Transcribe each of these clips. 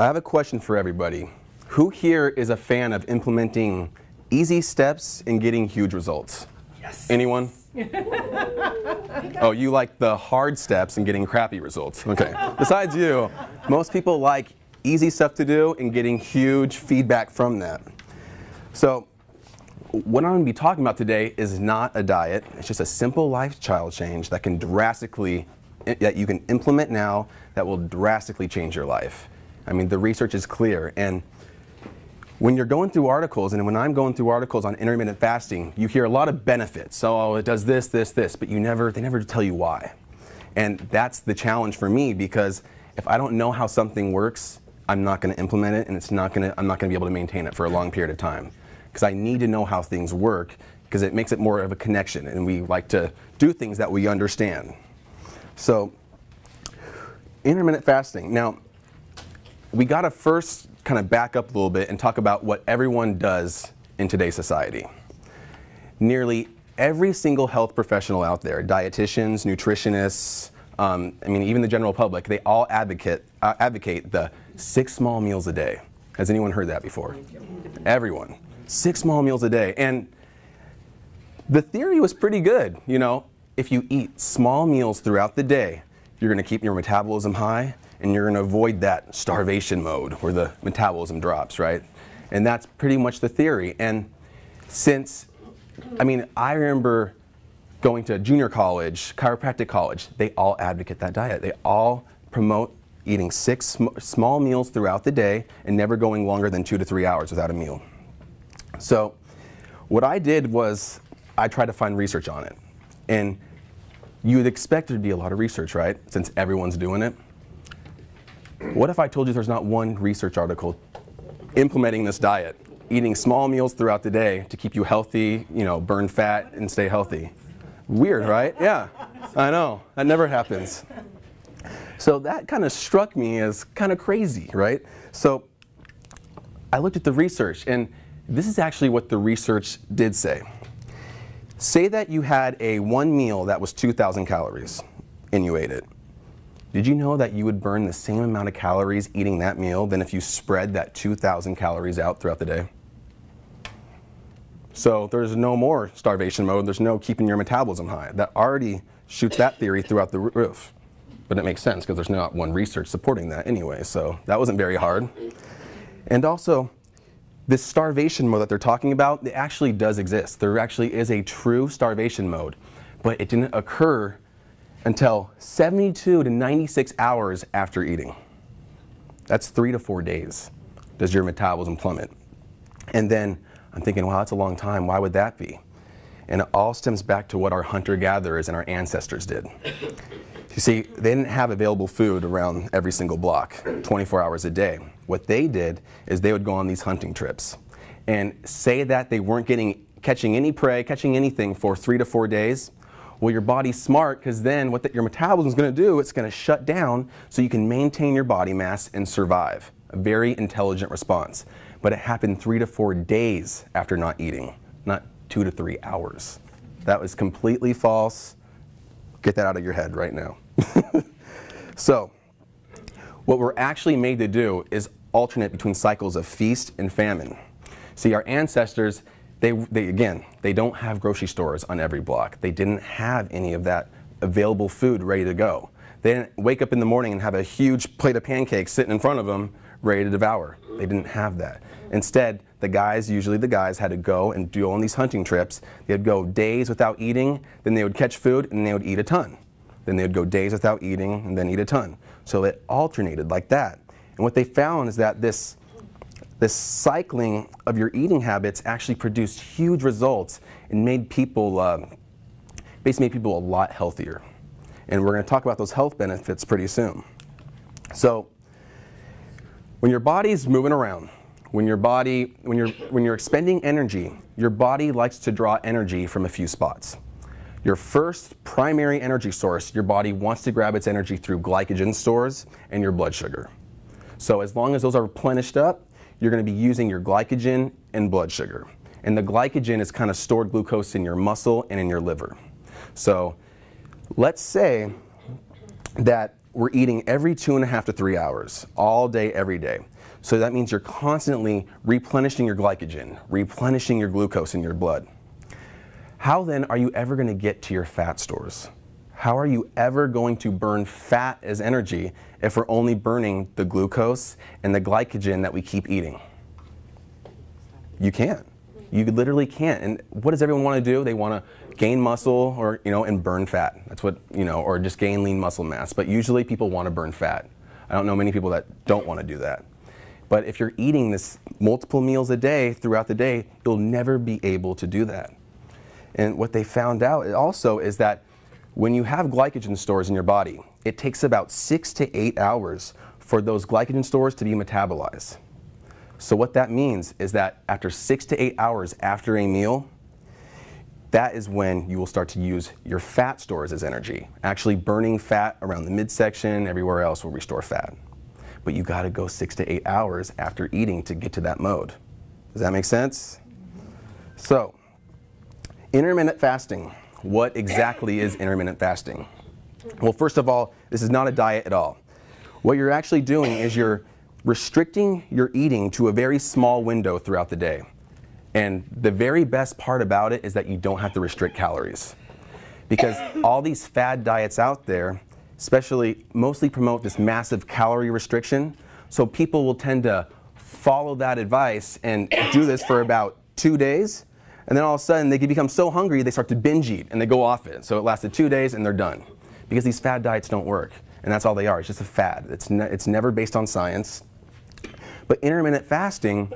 I have a question for everybody. Who here is a fan of implementing easy steps and getting huge results? Yes. Anyone? Oh, you like the hard steps and getting crappy results. Okay. Besides you, most people like easy stuff to do and getting huge feedback from that. So what I'm going to be talking about today is not a diet. It's just a simple lifestyle change that you can implement now that will drastically change your life. I mean, the research is clear. And when you're going through articles, and when I'm going through articles on intermittent fasting, you hear a lot of benefits. So, oh, it does this, this, this, but they never tell you why. And that's the challenge for me, because if I don't know how something works, I'm not going to implement it, and I'm not going to be able to maintain it for a long period of time. Because I need to know how things work, because it makes it more of a connection, and we like to do things that we understand. So, intermittent fasting. Now, we got to first kind of back up a little bit and talk about what everyone does in today's society. Nearly every single health professional out there, dietitians, nutritionists, I mean, even the general public, they all advocate the 6 small meals a day. Has anyone heard that before? Everyone. 6 small meals a day. And the theory was pretty good. You know, if you eat small meals throughout the day, you're going to keep your metabolism high, and you're going to avoid that starvation mode where the metabolism drops, right? And that's pretty much the theory. And I remember going to junior college, chiropractic college, they all advocate that diet. They all promote eating 6 small meals throughout the day and never going longer than 2 to 3 hours without a meal. So what I did was I tried to find research on it. And you would expect there to be a lot of research, right? Since everyone's doing it. What if I told you there's not one research article implementing this diet, eating small meals throughout the day to keep you healthy, you know, burn fat and stay healthy? Weird, right? Yeah, I know. That never happens. So that kind of struck me as kind of crazy, right? So I looked at the research, and this is actually what the research did say. Say that you had one meal that was 2,000 calories and you ate it. Did you know that you would burn the same amount of calories eating that meal than if you spread that 2,000 calories out throughout the day? So there's no more starvation mode. There's no keeping your metabolism high. That already shoots that theory throughout the roof. But it makes sense because there's not one research supporting that anyway. So that wasn't very hard. And also, this starvation mode that they're talking about, it actually does exist. There actually is a true starvation mode, but it didn't occur until 72 to 96 hours after eating. That's 3 to 4 days does your metabolism plummet. And then I'm thinking, wow, that's a long time. Why would that be? And it all stems back to what our hunter-gatherers and our ancestors did. You see, they didn't have available food around every single block, 24 hours a day. What they did is they would go on these hunting trips and say that they weren't catching any prey, catching anything for 3 to 4 days. Well, your body's smart, because then what your metabolism is going to do, it's going to shut down so you can maintain your body mass and survive. A very intelligent response. But it happened 3 to 4 days after not eating, not 2 to 3 hours. That was completely false. Get that out of your head right now. So, what we're actually made to do is alternate between cycles of feast and famine. See, our ancestors, they don't have grocery stores on every block. They didn't have any of that available food ready to go. They didn't wake up in the morning and have a huge plate of pancakes sitting in front of them ready to devour. They didn't have that. Instead, usually the guys had to go and do on these hunting trips. They'd go days without eating, then they would catch food and they would eat a ton. Then they would go days without eating and then eat a ton. So it alternated like that. And what they found is that this cycling of your eating habits actually produced huge results and made people, basically made people a lot healthier. And we're going to talk about those health benefits pretty soon. So when your body's moving around, when you're expending energy, your body likes to draw energy from a few spots. Your first primary energy source, your body wants to grab its energy through glycogen stores and your blood sugar. So as long as those are replenished up, you're going to be using your glycogen and blood sugar. And the glycogen is kind of stored glucose in your muscle and in your liver. So let's say that we're eating every 2.5 to 3 hours, all day, every day. So that means you're constantly replenishing your glycogen, replenishing your glucose in your blood. How then are you ever going to get to your fat stores? How are you ever going to burn fat as energy if we're only burning the glucose and the glycogen that we keep eating? You can't. You literally can't. And what does everyone want to do? They want to gain muscle or, and burn fat. That's what, or just gain lean muscle mass. But usually people want to burn fat. I don't know many people that don't want to do that. But if you're eating this multiple meals a day throughout the day, you'll never be able to do that. And what they found out also is that when you have glycogen stores in your body, it takes about 6 to 8 hours for those glycogen stores to be metabolized. So what that means is that after 6 to 8 hours after a meal, that is when you will start to use your fat stores as energy. Actually burning fat around the midsection, everywhere else will restore fat. But you gotta go 6 to 8 hours after eating to get to that mode. Does that make sense? So, intermittent fasting. What exactly is intermittent fasting? Well, first of all, this is not a diet at all. What you're actually doing is you're restricting your eating to a very small window throughout the day. And the very best part about it is that you don't have to restrict calories. Because all these fad diets out there, mostly promote this massive calorie restriction. So people will tend to follow that advice and do this for about 2 days. And then all of a sudden they can become so hungry they start to binge eat and they go off it. So it lasted 2 days and they're done. Because these fad diets don't work. And that's all they are. It's just a fad. It's never based on science. But intermittent fasting,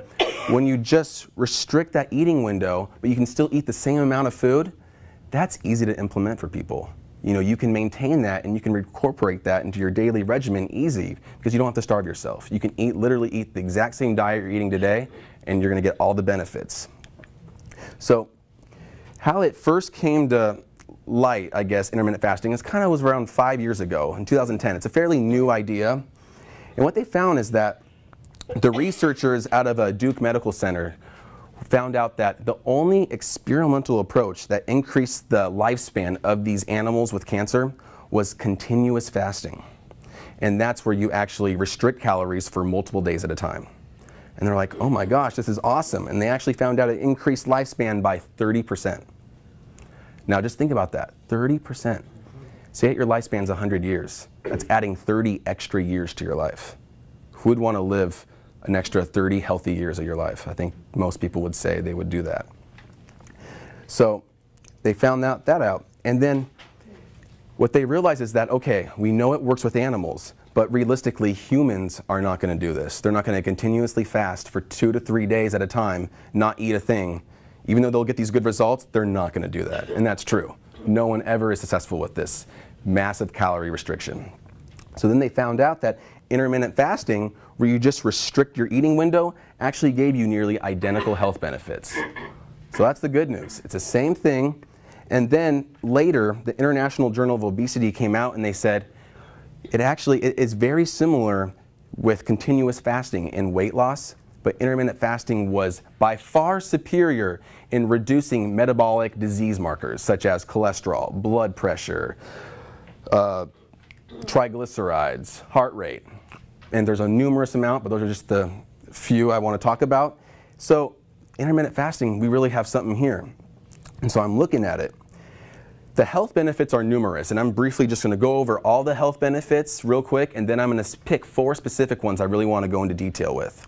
when you just restrict that eating window, but you can still eat the same amount of food, that's easy to implement for people. You can maintain that and you can incorporate that into your daily regimen easy because you don't have to starve yourself. You can literally eat the exact same diet you're eating today and you're going to get all the benefits. So how it first came to light, I guess, intermittent fasting, was around 5 years ago, in 2010. It's a fairly new idea. And what they found is that the researchers out of a Duke Medical Center found out that the only experimental approach that increased the lifespan of these animals with cancer was continuous fasting. And that's where you actually restrict calories for multiple days at a time. And they're like, oh my gosh, this is awesome. And they actually found out it increased lifespan by 30%. Now just think about that, 30%. Say your lifespan's 100 years. That's adding 30 extra years to your life. Who would want to live an extra 30 healthy years of your life? I think most people would say they would do that. So they found that out. And then what they realized is that, okay, we know it works with animals, but realistically, humans are not going to do this. They're not going to continuously fast for 2 to 3 days at a time, not eat a thing. Even though they'll get these good results, they're not going to do that. And that's true. No one ever is successful with this massive calorie restriction. So then they found out that intermittent fasting, where you just restrict your eating window, actually gave you nearly identical health benefits. So that's the good news. It's the same thing. And then later, the International Journal of Obesity came out and they said, it is very similar with continuous fasting in weight loss, but intermittent fasting was by far superior in reducing metabolic disease markers such as cholesterol, blood pressure, triglycerides, heart rate. And there's a numerous amount, but those are just the few I want to talk about. So intermittent fasting, we really have something here. And so I'm looking at it. The health benefits are numerous, and I'm briefly just going to go over all the health benefits real quick, and then I'm going to pick 4 specific ones I really want to go into detail with.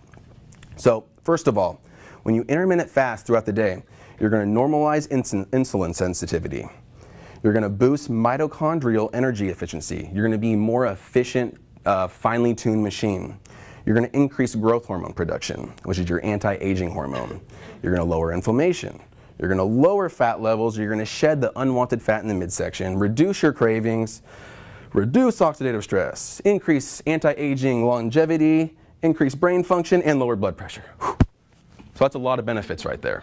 So first of all, when you intermittent fast throughout the day, you're going to normalize insulin sensitivity. You're going to boost mitochondrial energy efficiency. You're going to be more efficient, finely tuned machine. You're going to increase growth hormone production, which is your anti-aging hormone. You're going to lower inflammation. You're going to lower fat levels. You're going to shed the unwanted fat in the midsection, reduce your cravings, reduce oxidative stress, increase anti-aging longevity, increase brain function, and lower blood pressure. Whew. So that's a lot of benefits right there.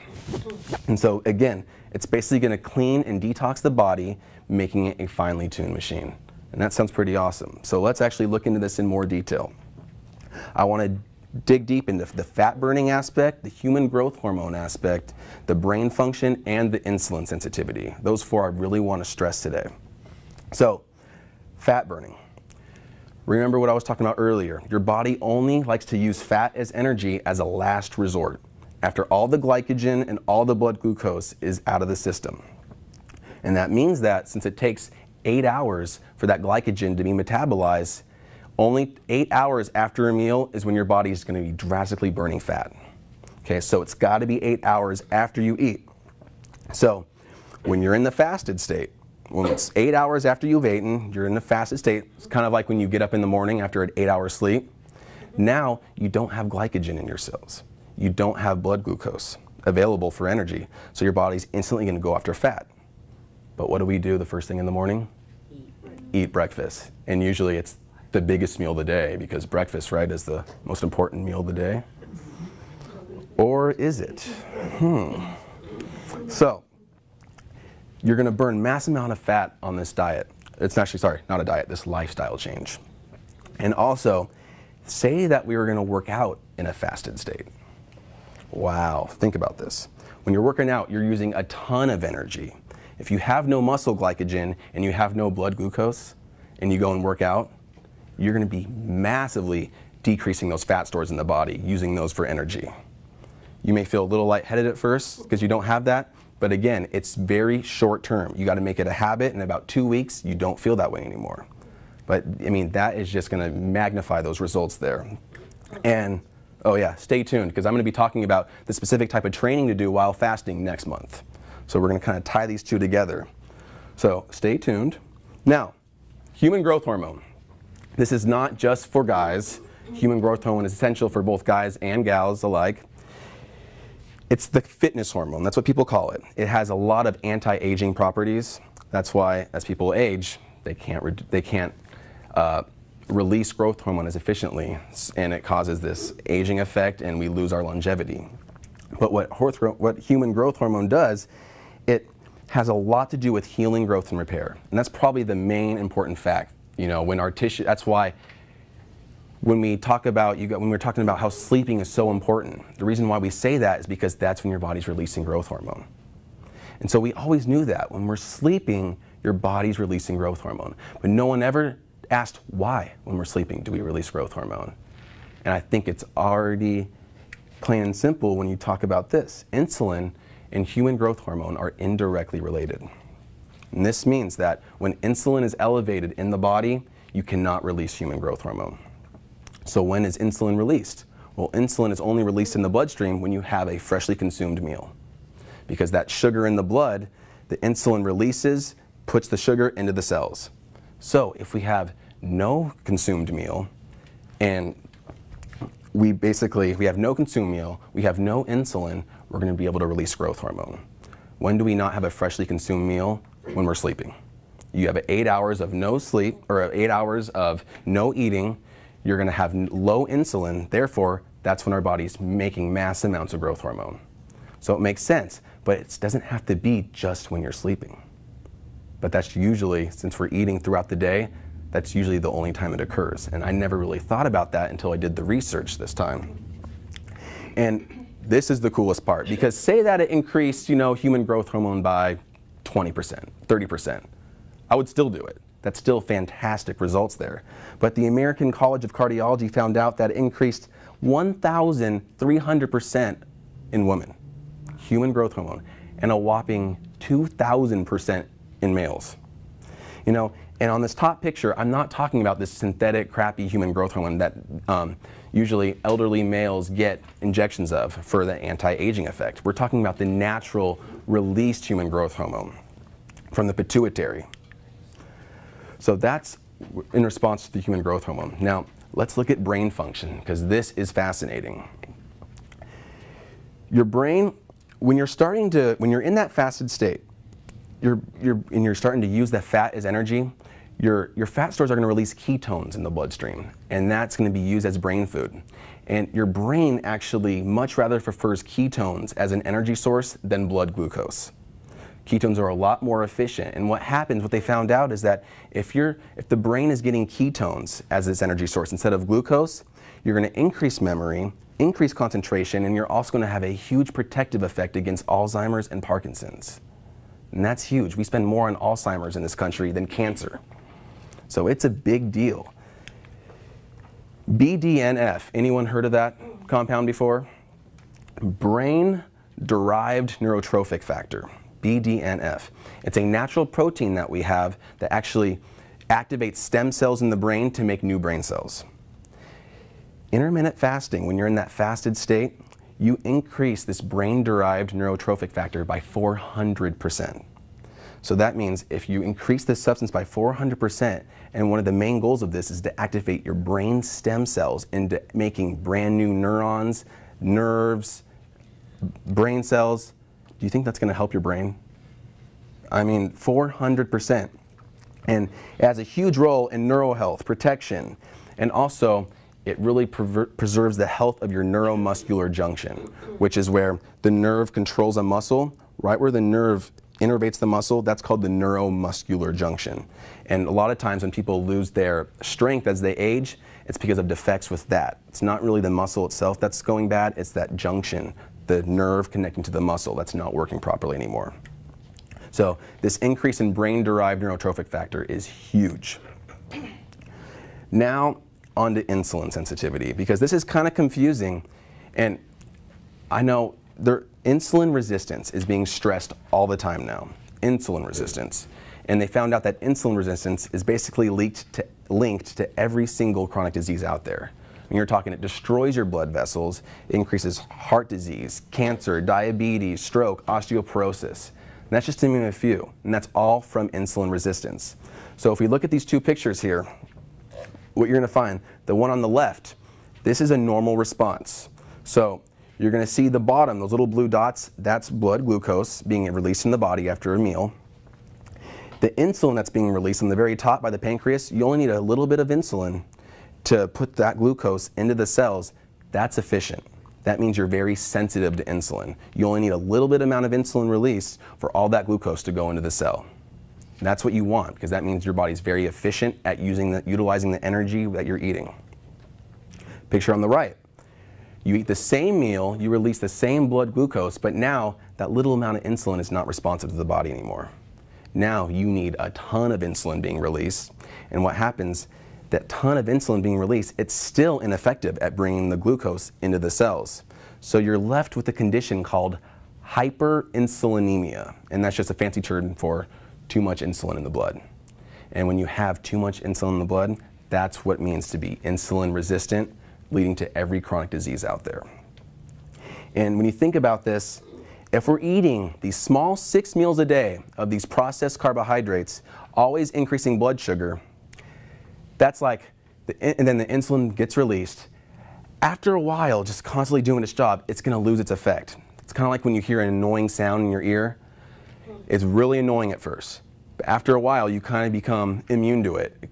And so again, it's basically going to clean and detox the body, making it a finely tuned machine. And that sounds pretty awesome. So let's actually look into this in more detail. I want to dig deep into the fat burning aspect, the human growth hormone aspect, the brain function, and the insulin sensitivity. Those 4 I really want to stress today. So, fat burning. Remember what I was talking about earlier. Your body only likes to use fat as energy as a last resort, after all the glycogen and all the blood glucose is out of the system. And that means that since it takes 8 hours for that glycogen to be metabolized, only 8 hours after a meal is when your body is going to be drastically burning fat. Okay, so it's got to be 8 hours after you eat. So when you're in the fasted state, when it's 8 hours after you've eaten, you're in the fasted state. It's kind of like when you get up in the morning after an 8-hour sleep. Now you don't have glycogen in your cells. You don't have blood glucose available for energy. So your body's instantly going to go after fat. But what do we do the first thing in the morning? Eat breakfast. And usually it's the biggest meal of the day, because breakfast, right, is the most important meal of the day. Or is it? So you're going to burn mass amount of fat on this diet. It's actually, sorry, not a diet, this lifestyle change. And also, say that we were going to work out in a fasted state. Wow, think about this. When you're working out, you're using a ton of energy. If you have no muscle glycogen and you have no blood glucose and you go and work out, you're going to be massively decreasing those fat stores in the body, using those for energy. You may feel a little lightheaded at first because you don't have that. But again, it's very short term. You got to make it a habit. In about 2 weeks, you don't feel that way anymore. But I mean, that is just going to magnify those results there. And oh yeah, stay tuned, because I'm going to be talking about the specific type of training to do while fasting next month. So we're going to kind of tie these two together. So stay tuned. Now, human growth hormone. This is not just for guys. Human growth hormone is essential for both guys and gals alike. It's the fitness hormone. That's what people call it. It has a lot of anti-aging properties. That's why as people age, they can't release growth hormone as efficiently, and it causes this aging effect, and we lose our longevity. But what human growth hormone does, it has a lot to do with healing, growth, and repair. And that's probably the main important fact. You know, when our tissue, that's why when we talk about, when we're talking about how sleeping is so important, the reason why we say that is because that's when your body's releasing growth hormone. And so we always knew that. When we're sleeping, your body's releasing growth hormone. But no one ever asked why, when we're sleeping, do we release growth hormone? And I think it's already plain and simple when you talk about this. Insulin and human growth hormone are indirectly related. And this means that when insulin is elevated in the body, you cannot release human growth hormone. So when is insulin released? Well, insulin is only released in the bloodstream when you have a freshly consumed meal. Because that sugar in the blood, the insulin releases, puts the sugar into the cells. So if we have no consumed meal, and we have no consumed meal, we have no insulin, we're going to be able to release growth hormone. When do we not have a freshly consumed meal? When we're sleeping. You have 8 hours of no sleep, or 8 hours of no eating, you're going to have low insulin, therefore that's when our body's making mass amounts of growth hormone. So it makes sense, but it doesn't have to be just when you're sleeping. But that's usually, since we're eating throughout the day, that's usually the only time it occurs. And I never really thought about that until I did the research this time. And this is the coolest part, because say that it increased, you know, human growth hormone by 20%, 30%. I would still do it. That's still fantastic results there. But the American College of Cardiology found out that it increased 1,300% in women, human growth hormone, and a whopping 2,000% in males. You know, and on this top picture, I'm not talking about this synthetic, crappy human growth hormone that usually elderly males get injections of for the anti-aging effect. We're talking about the natural released human growth hormone from the pituitary. So that's in response to the human growth hormone. Now, let's look at brain function, because this is fascinating. Your brain, when you're in that fasted state, you're starting to use the fat as energy, your fat stores are going to release ketones in the bloodstream, and that's going to be used as brain food. And your brain actually much rather prefers ketones as an energy source than blood glucose. Ketones are a lot more efficient, and what they found out is that if the brain is getting ketones as its energy source instead of glucose, you're going to increase memory, increase concentration, and you're also going to have a huge protective effect against Alzheimer's and Parkinson's. And that's huge. We spend more on Alzheimer's in this country than cancer. So it's a big deal. BDNF, anyone heard of that compound before? Brain-derived neurotrophic factor, BDNF. It's a natural protein that we have that actually activates stem cells in the brain to make new brain cells. Intermittent fasting, when you're in that fasted state, you increase this brain-derived neurotrophic factor by 400%. So that means if you increase this substance by 400%, and one of the main goals of this is to activate your brain stem cells into making brand new neurons, nerves, brain cells, do you think that's going to help your brain? I mean, 400%. And it has a huge role in neurohealth, protection, and also it really preserves the health of your neuromuscular junction, which is where the nerve controls a muscle. Right where the nerve innervates the muscle, that's called the neuromuscular junction. And a lot of times when people lose their strength as they age, it's because of defects with that. It's not really the muscle itself that's going bad, it's that junction, the nerve connecting to the muscle that's not working properly anymore. So this increase in brain-derived neurotrophic factor is huge. Now on to insulin sensitivity, because this is kind of confusing, and I know insulin resistance is being stressed all the time now. Insulin resistance. And they found out that insulin resistance is basically linked to every single chronic disease out there. When you're talking, it destroys your blood vessels, it increases heart disease, cancer, diabetes, stroke, osteoporosis. And that's just to name a few. And that's all from insulin resistance. So if we look at these two pictures here, what you're going to find, the one on the left, this is a normal response. So you're going to see the bottom, those little blue dots, that's blood glucose being released in the body after a meal. The insulin that's being released on the very top by the pancreas, you only need a little bit of insulin to put that glucose into the cells. That's efficient. That means you're very sensitive to insulin. You only need a little bit amount of insulin released for all that glucose to go into the cell. And that's what you want, because that means your body's very efficient at utilizing the energy that you're eating. Picture on the right. You eat the same meal, you release the same blood glucose, but now that little amount of insulin is not responsive to the body anymore. Now you need a ton of insulin being released, and what happens, that ton of insulin being released, it's still ineffective at bringing the glucose into the cells. So you're left with a condition called hyperinsulinemia, and that's just a fancy term for too much insulin in the blood. And when you have too much insulin in the blood, that's what it means to be insulin resistant, leading to every chronic disease out there. And when you think about this, if we're eating these small 6 meals a day of these processed carbohydrates, always increasing blood sugar, that's like, and then the insulin gets released. After a while, just constantly doing its job, it's going to lose its effect. It's kind of like when you hear an annoying sound in your ear. It's really annoying at first, but after a while, you kind of become immune to it. You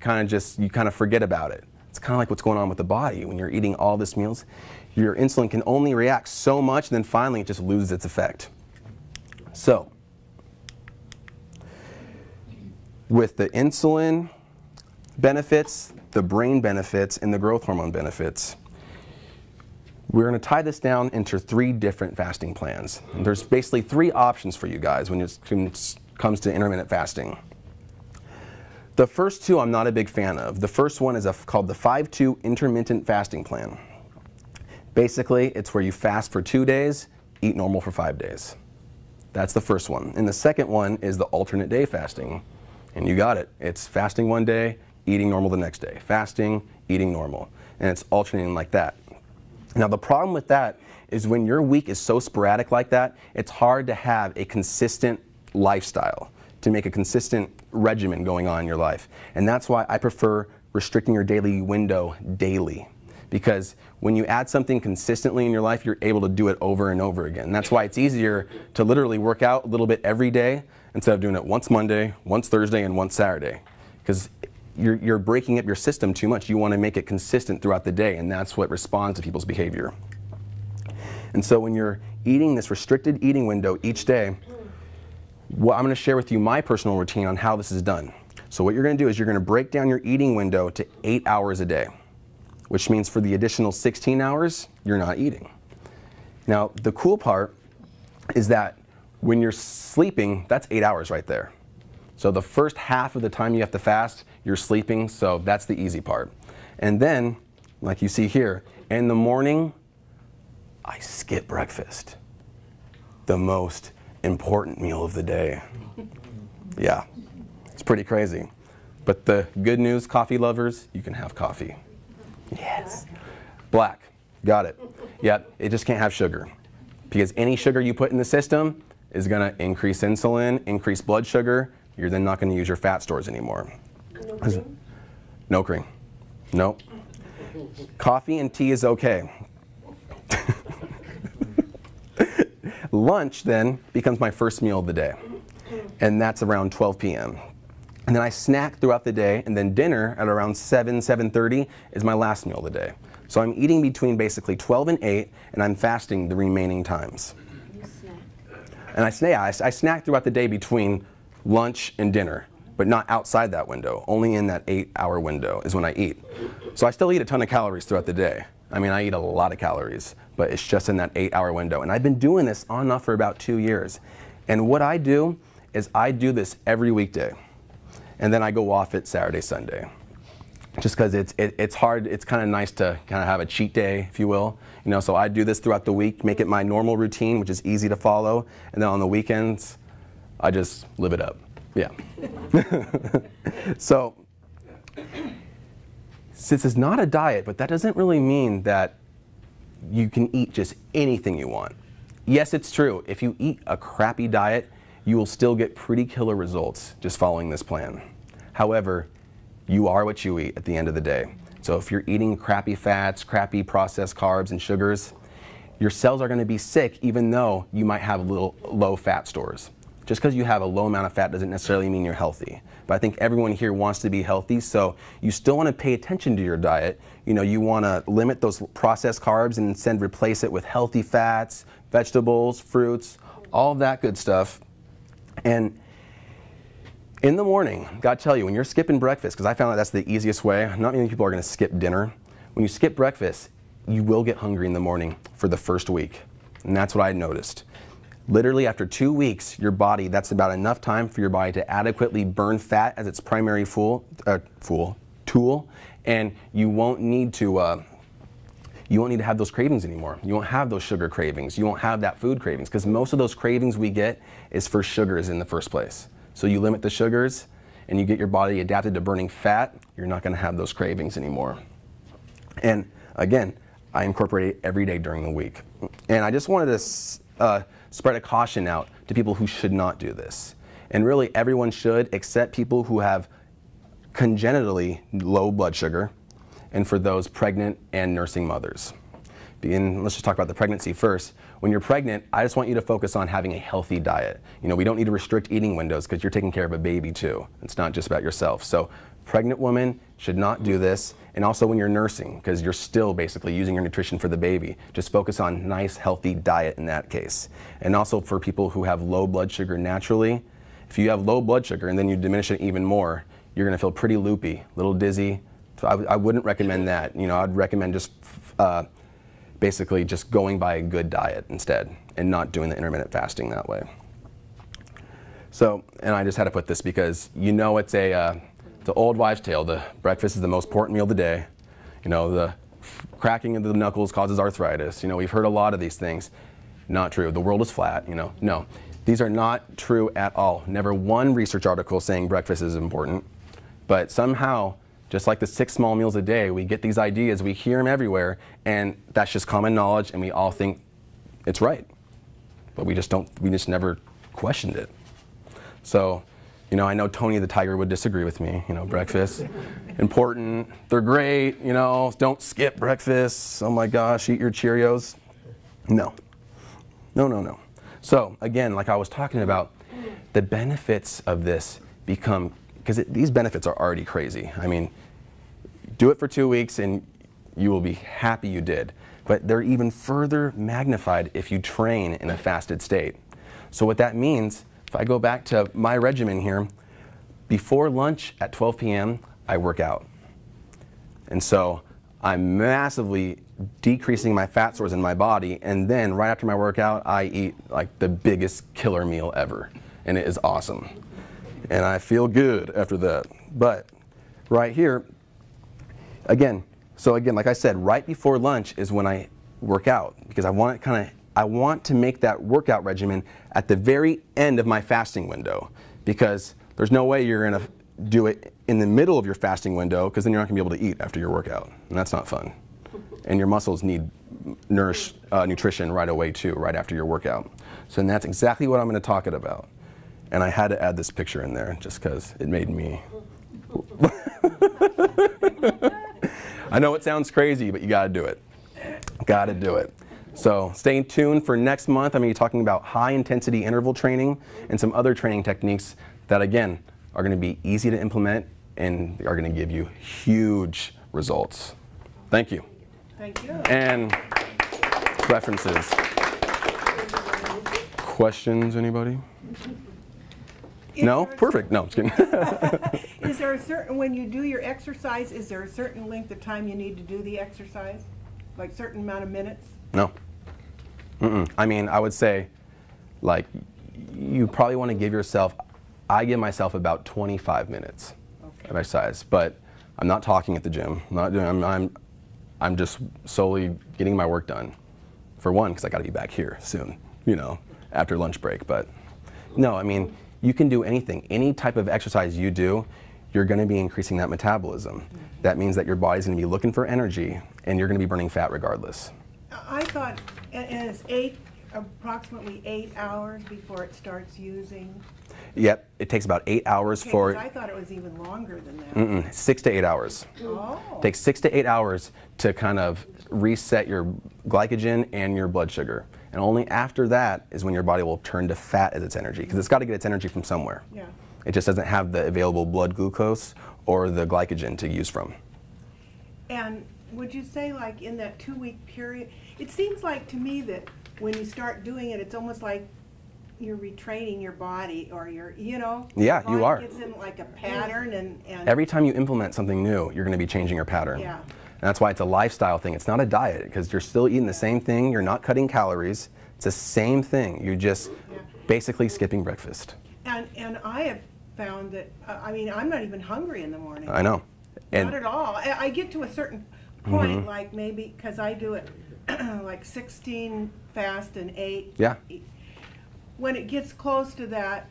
kind of forget about it. It's kind of like what's going on with the body. When you're eating all these meals, your insulin can only react so much, and then finally it just loses its effect. So, with the insulin benefits, the brain benefits, and the growth hormone benefits, we're going to tie this down into 3 different fasting plans. And there's basically 3 options for you guys when it comes to intermittent fasting. The first 2 I'm not a big fan of. The first one is called the 5-2 intermittent fasting plan. Basically, it's where you fast for 2 days, eat normal for 5 days. That's the first one. And the second one is the alternate day fasting. And you got it. It's fasting one day, eating normal the next day. Fasting, eating normal. And it's alternating like that. Now the problem with that is when your week is so sporadic like that, it's hard to have a consistent lifestyle, to make a consistent regimen going on in your life. And that's why I prefer restricting your daily window daily. Because when you add something consistently in your life, you're able to do it over and over again. And that's why it's easier to literally work out a little bit every day instead of doing it once Monday, once Thursday, and once Saturday. Because you're breaking up your system too much. You want to make it consistent throughout the day, and that's what responds to people's behavior. And so when you're eating this restricted eating window each day, well, I'm going to share with you my personal routine on how this is done. So what you're going to do is you're going to break down your eating window to 8 hours a day, which means for the additional 16 hours, you're not eating. Now, the cool part is that when you're sleeping, that's 8 hours right there. So the first half of the time you have to fast, you're sleeping, so that's the easy part. And then like you see here. In the morning, I skip breakfast. The most important meal of the day. Yeah, it's pretty crazy. But the good news, coffee lovers, you can have coffee. Yes. Black, got it. Yep, it just can't have sugar. Because any sugar you put in the system is gonna increase insulin, increase blood sugar. You're then not gonna use your fat stores anymore. No cream? No cream. Nope. Coffee and tea is okay. Lunch then becomes my first meal of the day. And that's around 12 p.m. And then I snack throughout the day, and then dinner at around 7:30 is my last meal of the day. So I'm eating between basically 12 and 8, and I'm fasting the remaining times. You snack. And I snack throughout the day between lunch and dinner, but not outside that window. Only in that 8-hour window is when I eat. So I still eat a ton of calories throughout the day. I mean, I eat a lot of calories, but it's just in that 8-hour window. And I've been doing this on and off for about 2 years. And what I do is I do this every weekday. And then I go off it Saturday, Sunday. Just because it's hard, it's kind of nice to kind of have a cheat day, if you will. You know, so I do this throughout the week, make it my normal routine, which is easy to follow. And then on the weekends, I just live it up. Yeah. So, since it's not a diet, but that doesn't really mean that you can eat just anything you want. Yes, it's true. If you eat a crappy diet, you will still get pretty killer results just following this plan. However, you are what you eat at the end of the day. So if you're eating crappy fats, crappy processed carbs and sugars, your cells are going to be sick even though you might have little low fat stores. Just because you have a low amount of fat doesn't necessarily mean you're healthy. But I think everyone here wants to be healthy, so you still want to pay attention to your diet. You know, you want to limit those processed carbs and instead replace it with healthy fats, vegetables, fruits, all of that good stuff. And in the morning, gotta tell you, when you're skipping breakfast, because I found that that's the easiest way, not many people are gonna skip dinner. When you skip breakfast, you will get hungry in the morning for the first week. And that's what I noticed. Literally after 2 weeks, your body, that's about enough time for your body to adequately burn fat as its primary tool, and you won't need to have those cravings anymore. You won't have those sugar cravings. You won't have that food cravings, because most of those cravings we get is for sugars in the first place. So you limit the sugars and you get your body adapted to burning fat, you're not gonna have those cravings anymore. And again, I incorporate it every day during the week. And I just wanted to spread a caution out to people who should not do this. And really everyone should, except people who have congenitally low blood sugar, and for those pregnant and nursing mothers. And let's just talk about the pregnancy first. When you're pregnant, I just want you to focus on having a healthy diet. You know, we don't need to restrict eating windows because you're taking care of a baby too. It's not just about yourself. So pregnant women should not do this. And also when you're nursing, because you're still basically using your nutrition for the baby, just focus on nice, healthy diet in that case. And also for people who have low blood sugar naturally, if you have low blood sugar and then you diminish it even more, you're gonna feel pretty loopy, a little dizzy. So I wouldn't recommend that. You know, I'd recommend just basically just going by a good diet instead and not doing the intermittent fasting that way. So, and I just had to put this because you know it's the old wives' tale. The breakfast is the most important meal of the day. You know, the cracking of the knuckles causes arthritis. You know, we've heard a lot of these things. Not true. The world is flat, you know. No, these are not true at all. Never one research article saying breakfast is important. But somehow, just like the 6 small meals a day, we get these ideas, we hear them everywhere, and that's just common knowledge, and we all think it's right. But we just never questioned it. So, you know, I know Tony the Tiger would disagree with me. You know, breakfast, important, they're great, you know, don't skip breakfast. Oh my gosh, eat your Cheerios. No. No, no, no. So, again, like I was talking about, the benefits of this become, because these benefits are already crazy. I mean, do it for 2 weeks and you will be happy you did. But they're even further magnified if you train in a fasted state. So what that means, if I go back to my regimen here, before lunch at 12 p.m., I work out. And so I'm massively decreasing my fat stores in my body, and then right after my workout, I eat like the biggest killer meal ever. And it is awesome. And I feel good after that. But right here, again, So again, like I said, right before lunch is when I work out, because I want to make that workout regimen at the very end of my fasting window, because there's no way you're going to do it in the middle of your fasting window, because then you're not going to be able to eat after your workout, and that's not fun. And your muscles need nutrition right away too, right after your workout. So that's exactly what I'm going to talk about. And I had to add this picture in there just because it made me. I know it sounds crazy, but you got to do it. Got to do it. So stay tuned for next month. I'm going to be talking about high intensity interval training and some other training techniques that, again, are going to be easy to implement and are going to give you huge results. Thank you. Thank you. And references. Questions, anybody? No? Perfect. No, I'm just kidding. Is there a certain, when you do your exercise, is there a certain length of time you need to do the exercise? Like certain amount of minutes? No. I mean, I would say, like, you probably want to give yourself, I give myself about 25 minutes of exercise, but I'm not talking at the gym. I'm not doing, I'm just solely getting my work done. For one, because I got to be back here soon, you know, after lunch break. But no, I mean, you can do anything. Any type of exercise you do, you're going to be increasing that metabolism. That means that your body's going to be looking for energy, and you're going to be burning fat regardless. I thought, and it's approximately 8 hours before it starts using. Yep, it takes about 8 hours for. I thought it was even longer than that. 6 to 8 hours. Oh. It takes 6 to 8 hours to kind of reset your glycogen and your blood sugar. And only after that is when your body will turn to fat as its energy, because it's got to get its energy from somewhere. Yeah. It just doesn't have the available blood glucose or the glycogen to use from. And would you say, like, in that 2-week period, it seems like to me that when you start doing it, it's almost like you're retraining your body, or you know? Yeah, you are. It gets in like a pattern, and every time you implement something new, you're going to be changing your pattern. Yeah. And that's why it's a lifestyle thing. It's not a diet, because you're still eating the same thing. You're not cutting calories. It's the same thing. You're just basically skipping breakfast. And I have found that, I mean, I'm not even hungry in the morning. I know. And not at all. I get to a certain point, like maybe, because I do it like 16 fast and 8. Yeah. When it gets close to that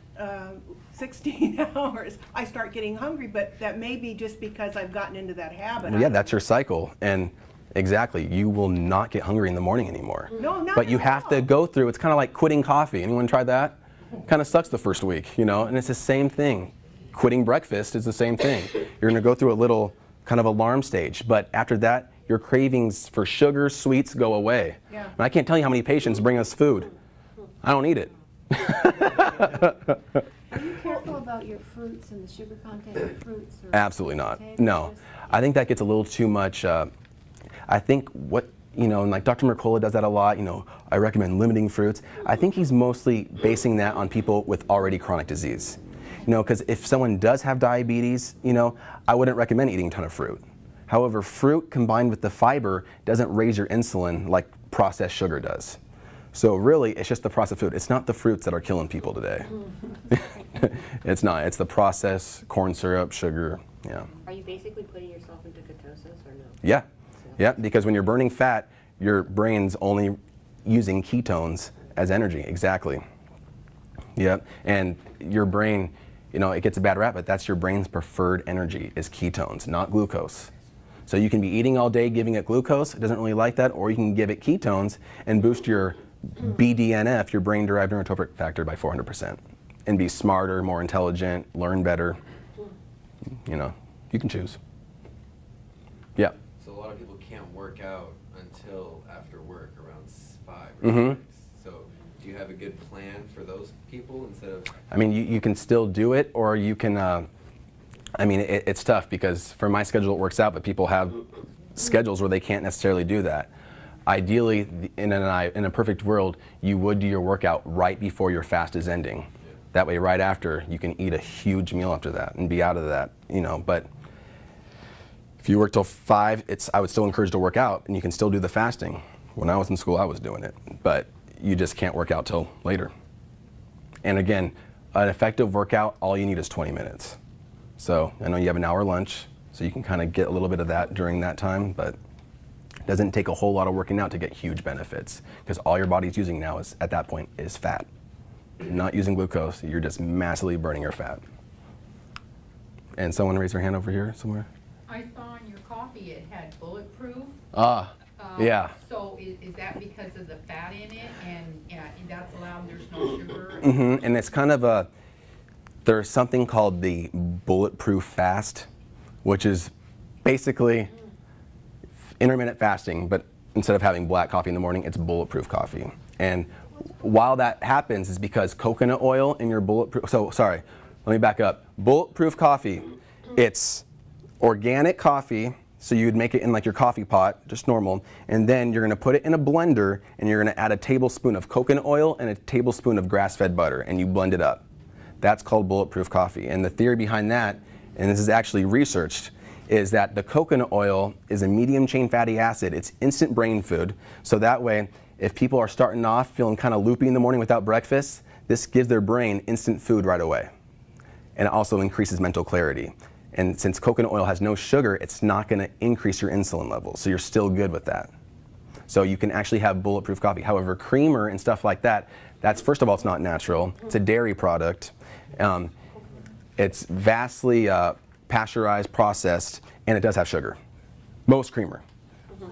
16 hours, I start getting hungry, but that may be just because I've gotten into that habit. Well, yeah, that's your cycle. And exactly, you will not get hungry in the morning anymore. No, not But you at have all. to go through, it's kind of like quitting coffee. Anyone tried that? Kind of sucks the first week, you know, and it's the same thing. Quitting breakfast is the same thing. You're going to go through a little kind of alarm stage, but after that, your cravings for sugar, sweets go away. Yeah. And I can't tell you how many patients bring us food. I don't eat it. Are you careful about your fruits and the sugar content of fruits? Or Absolutely not. potatoes? No. I think that gets a little too much. I think what, you know, and like Dr. Mercola does that a lot, you know, I recommend limiting fruits. I think he's mostly basing that on people with already chronic disease. You know, because if someone does have diabetes, you know, I wouldn't recommend eating a ton of fruit. However, fruit combined with the fiber doesn't raise your insulin like processed sugar does. So really, it's just the processed food. It's not the fruits that are killing people today. It's not. It's the processed corn syrup, sugar, yeah. Are you basically putting yourself into ketosis or no? Yeah, yeah, because when you're burning fat, your brain's only using ketones as energy, exactly. Yep, and your brain, you know, it gets a bad rap, but that's your brain's preferred energy is ketones, not glucose. So you can be eating all day, giving it glucose, it doesn't really like that, or you can give it ketones and boost your BDNF, your brain-derived neurotrophic factor, by 400%, and be smarter, more intelligent, learn better. You know, you can choose. Yeah. So a lot of people can't work out until after work, around 5 or 6. So do you have a good plan for those people instead of? I mean, you can still do it, or you can, I mean, it's tough because for my schedule it works out, but people have schedules where they can't necessarily do that. Ideally, in a perfect world, you would do your workout right before your fast is ending. Yeah. That way, right after, you can eat a huge meal after that and be out of that, you know. But if you work till 5, I would still encourage to work out, and you can still do the fasting. When I was in school, I was doing it, but you just can't work out till later. And again, an effective workout, all you need is 20 minutes. So I know you have an hour lunch, So you can kind of get a little bit of that during that time, but it doesn't take a whole lot of working out to get huge benefits, because all your body's using now is, at that point, is fat. You're not using glucose, you're just massively burning your fat. And someone raise their hand over here somewhere. I saw in your coffee it had bulletproof. Yeah. So is that because of the fat in it, and that's allowed, there's no sugar? And it's kind of there's something called the bulletproof fast, which is basically intermittent fasting, but instead of having black coffee in the morning, it's bulletproof coffee. And while that happens is because coconut oil in your bulletproof, so sorry, let me back up. Bulletproof coffee, it's organic coffee, so you'd make it in like your coffee pot, just normal, and then you're gonna put it in a blender and you're gonna add a tablespoon of coconut oil and a tablespoon of grass-fed butter, and you blend it up. That's called bulletproof coffee. And the theory behind that, and this is actually researched, is that the coconut oil is a medium chain fatty acid. It's instant brain food. So that way, if people are starting off feeling kind of loopy in the morning without breakfast, this gives their brain instant food right away. And it also increases mental clarity. And since coconut oil has no sugar, it's not gonna increase your insulin levels. So you're still good with that. So you can actually have bulletproof coffee. However, creamer and stuff like that, that's, first of all, it's not natural. It's a dairy product. It's vastly pasteurized, processed, and it does have sugar. Most creamer.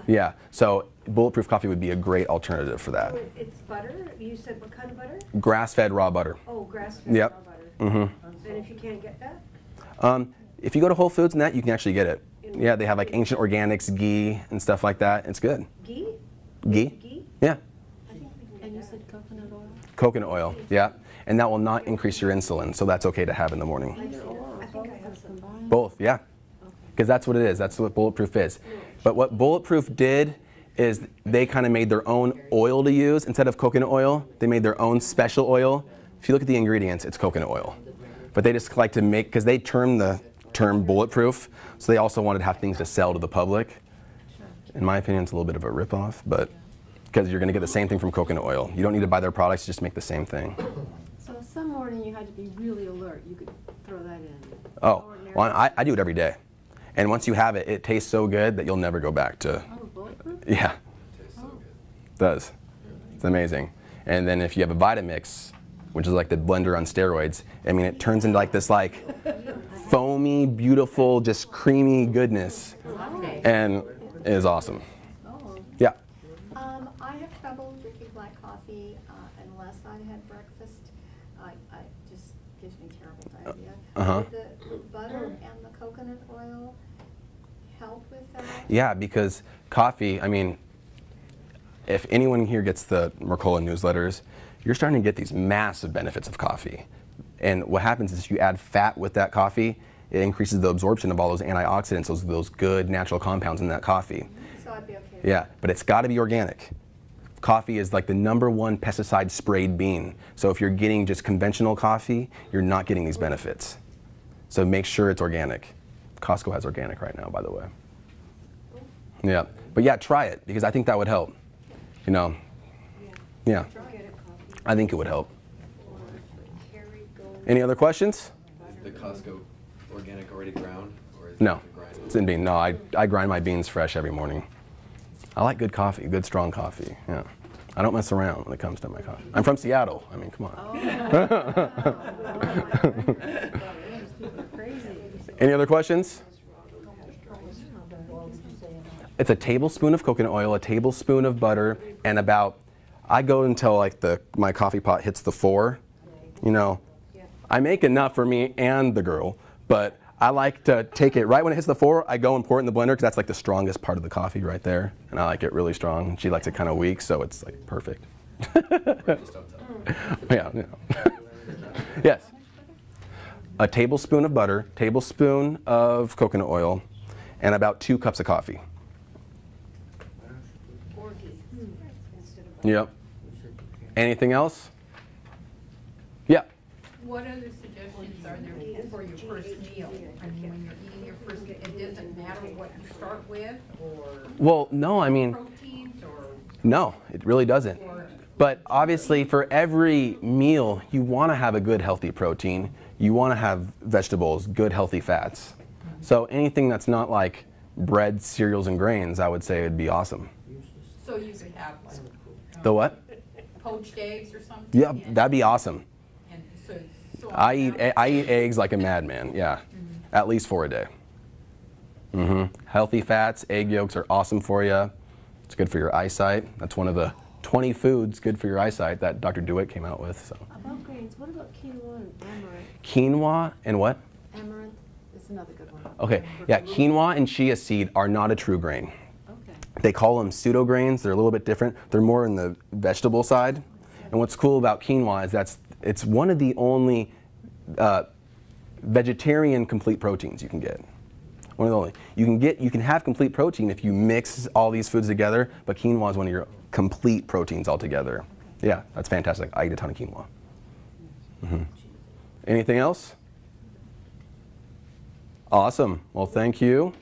Yeah, so bulletproof coffee would be a great alternative for that. So it's butter? You said what kind of butter? Grass-fed raw butter. Oh, grass-fed Yep. raw butter. And if you can't get that? If you go to Whole Foods and that, you can actually get it. Yeah, they have like Ancient Organics ghee and stuff like that. It's good. Ghee? Ghee? Ghee? Yeah. I think we can And you get that. said coconut oil? Coconut oil, yeah. And that will not increase your insulin, so that's okay to have in the morning. Either or, I think I both have are some. combined. Both, yeah. Because that's what it is. That's what Bulletproof is. But what Bulletproof did is they kind of made their own oil to use. Instead of coconut oil, they made their own special oil. If you look at the ingredients, it's coconut oil. But they just like to make, because they term the term bulletproof, so they also wanted to have things to sell to the public. In my opinion, it's a little bit of a ripoff, but because you're going to get the same thing from coconut oil. You don't need to buy their products, just make the same thing. So some morning you had to be really alert, you could throw that in. Oh, Ordinary. well, I do it every day. And once you have it, it tastes so good that you'll never go back to, Oh, bulletproof? yeah, Tastes so good. it does. It's amazing. And then if you have a Vitamix, which is like the blender on steroids, I mean, it turns into like this like foamy, beautiful, just creamy goodness. And it is awesome. Oh. Yeah. I have trouble drinking black coffee unless I had breakfast. I just gives me terrible diarrhea. Would the butter and the coconut oil help with that? Yeah, because coffee, I mean, if anyone here gets the Mercola newsletters, you're starting to get these massive benefits of coffee. And what happens is if you add fat with that coffee, it increases the absorption of all those antioxidants, those good natural compounds in that coffee. So I'd be okay with Yeah, but it's got to be organic. Coffee is like the #1 pesticide sprayed bean. So if you're getting just conventional coffee, you're not getting these benefits. So make sure it's organic. Costco has organic right now, by the way. Yeah, but yeah, try it because I think that would help. You know, yeah, I think it would help. Any other questions? Is the Costco organic already ground? Or is No, it grind? it's in bean. No, I grind my beans fresh every morning. I like good coffee, good strong coffee. Yeah, I don't mess around when it comes to my coffee. I'm from Seattle. I mean, come on. Any other questions? It's a tablespoon of coconut oil, a tablespoon of butter, and about, I go until like my coffee pot hits the 4. You know, I make enough for me and the girl, but I like to take it right when it hits the 4, I go and pour it in the blender because that's like the strongest part of the coffee right there. And I like it really strong. She likes it kind of weak, so it's like perfect. Yeah. Yes. A tablespoon of butter, tablespoon of coconut oil, and about 2 cups of coffee. Yep. Anything else? Yeah. What other suggestions are there for your first meal? I mean, when you're eating your first meal, it doesn't matter what you start with, or Well, no, I mean, proteins, or no, it really doesn't. But obviously, for every meal, you want to have a good, healthy protein. You want to have vegetables, good, healthy fats. So anything that's not like bread, cereals, and grains, I would say would be awesome. So you could have like The what? poached eggs or something? Yeah, and- that'd be awesome. And so I eat eggs like a madman. Yeah, at least 4 a day. Healthy fats, egg yolks are awesome for you. It's good for your eyesight. That's one of the 20 foods good for your eyesight that Dr. DeWitt came out with. So. About grains, what about quinoa and amaranth? Quinoa and what? Amaranth is another good one. Okay, yeah, quinoa and chia seed are not a true grain. Okay. They call them pseudo grains. They're a little bit different. They're more in the vegetable side. And what's cool about quinoa is it's one of the only vegetarian complete proteins you can get. One of the only. You can have complete protein if you mix all these foods together, but quinoa is one of your complete proteins altogether. Yeah, that's fantastic. I eat a ton of quinoa. Anything else? Awesome. Well, thank you.